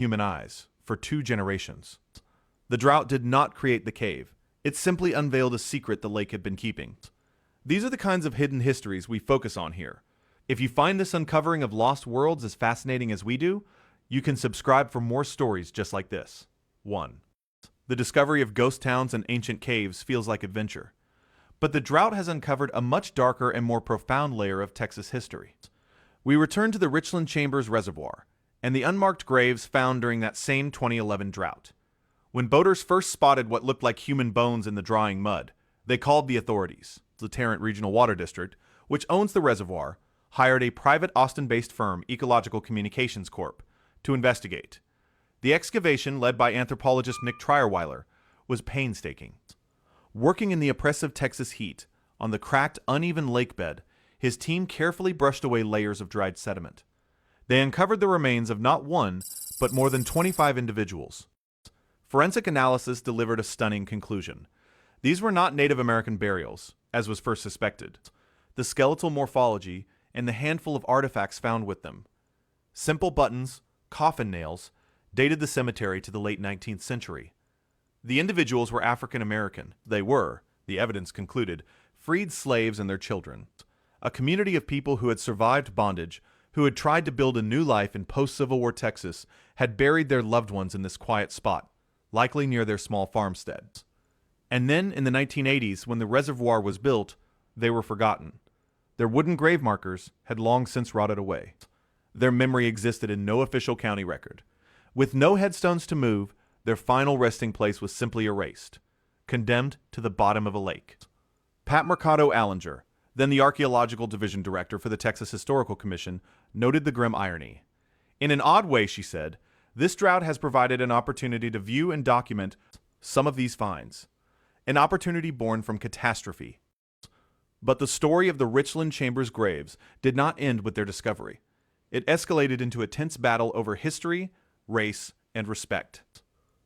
human eyes for 2 generations. The drought did not create the cave. It simply unveiled a secret the lake had been keeping. These are the kinds of hidden histories we focus on here. If you find this uncovering of lost worlds as fascinating as we do, you can subscribe for more stories just like this. 1. The discovery of ghost towns and ancient caves feels like adventure. But the drought has uncovered a much darker and more profound layer of Texas history. We return to the Richland Chambers Reservoir and the unmarked graves found during that same 2011 drought. When boaters first spotted what looked like human bones in the drying mud, they called the authorities. The Tarrant Regional Water District, which owns the reservoir, hired a private Austin-based firm, Ecological Communications Corp., to investigate. The excavation, led by anthropologist Nick Trierweiler, was painstaking. Working in the oppressive Texas heat, on the cracked, uneven lake bed, his team carefully brushed away layers of dried sediment. They uncovered the remains of not one, but more than 25 individuals. Forensic analysis delivered a stunning conclusion. These were not Native American burials, as was first suspected. The skeletal morphology and the handful of artifacts found with them, simple buttons, coffin nails, dated the cemetery to the late 19th century. The individuals were African American. They were, the evidence concluded, freed slaves and their children. A community of people who had survived bondage, who had tried to build a new life in post-Civil War Texas, had buried their loved ones in this quiet spot, likely near their small farmsteads. And then, in the 1980s, when the reservoir was built, they were forgotten. Their wooden grave markers had long since rotted away. Their memory existed in no official county record. With no headstones to move, their final resting place was simply erased, condemned to the bottom of a lake. Pat Mercado Allinger, then the Archaeological Division Director for the Texas Historical Commission, noted the grim irony. In an odd way, she said, this drought has provided an opportunity to view and document some of these finds, an opportunity born from catastrophe. But the story of the Richland Chambers graves did not end with their discovery. It escalated into a tense battle over history, race, and respect.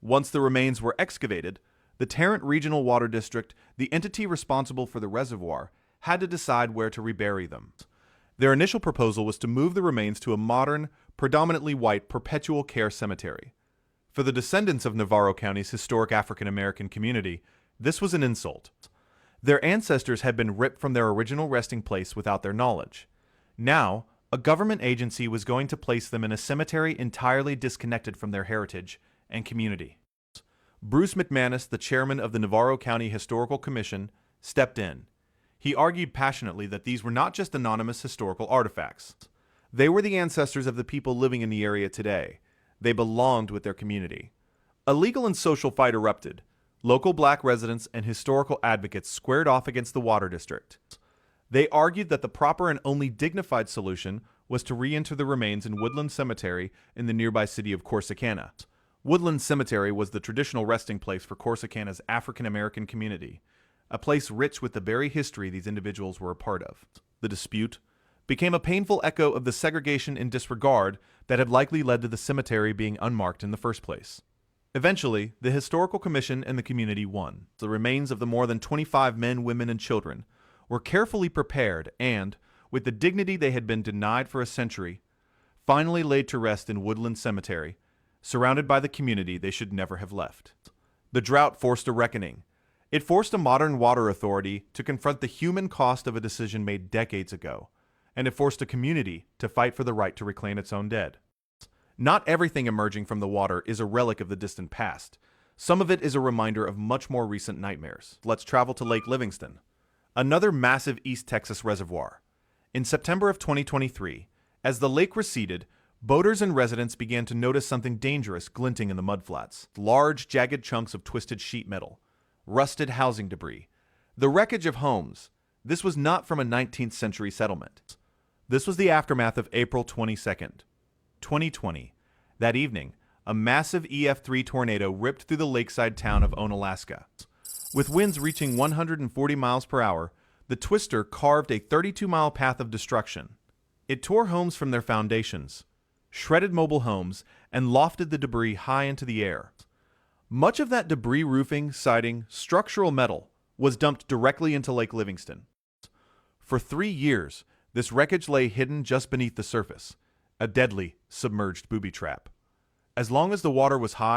Once the remains were excavated, the Tarrant Regional Water District, the entity responsible for the reservoir, had to decide where to rebury them. Their initial proposal was to move the remains to a modern, predominantly white perpetual care cemetery. For the descendants of Navarro County's historic African American community, this was an insult. Their ancestors had been ripped from their original resting place without their knowledge. Now, a government agency was going to place them in a cemetery entirely disconnected from their heritage and community. Bruce McManus, the chairman of the Navarro County Historical Commission, stepped in. He argued passionately that these were not just anonymous historical artifacts. They were the ancestors of the people living in the area today. They belonged with their community. A legal and social fight erupted. Local black residents and historical advocates squared off against the water district. They argued that the proper and only dignified solution was to re-enter the remains in Woodland Cemetery in the nearby city of Corsicana. Woodland Cemetery was the traditional resting place for Corsicana's African American community, a place rich with the very history these individuals were a part of. The dispute became a painful echo of the segregation and disregard that had likely led to the cemetery being unmarked in the first place. Eventually, the Historical Commission and the community won. The remains of the more than 25 men, women, and children were carefully prepared and, with the dignity they had been denied for a century, finally laid to rest in Woodland Cemetery, surrounded by the community they should never have left. The drought forced a reckoning. It forced a modern water authority to confront the human cost of a decision made decades ago, and it forced a community to fight for the right to reclaim its own dead. Not everything emerging from the water is a relic of the distant past. Some of it is a reminder of much more recent nightmares. Let's travel to Lake Livingston, another massive East Texas reservoir. In September of 2023, as the lake receded, boaters and residents began to notice something dangerous glinting in the mudflats. Large, jagged chunks of twisted sheet metal, rusted housing debris, the wreckage of homes. This was not from a 19th century settlement. This was the aftermath of April 22nd, 2020. That evening, a massive EF3 tornado ripped through the lakeside town of Onalaska. With winds reaching 140 miles per hour, the twister carved a 32-mile path of destruction. It tore homes from their foundations, shredded mobile homes, and lofted the debris high into the air. Much of that debris, roofing, siding, structural metal, was dumped directly into Lake Livingston. For 3 years, this wreckage lay hidden just beneath the surface, a deadly, submerged booby trap. As long as the water was high,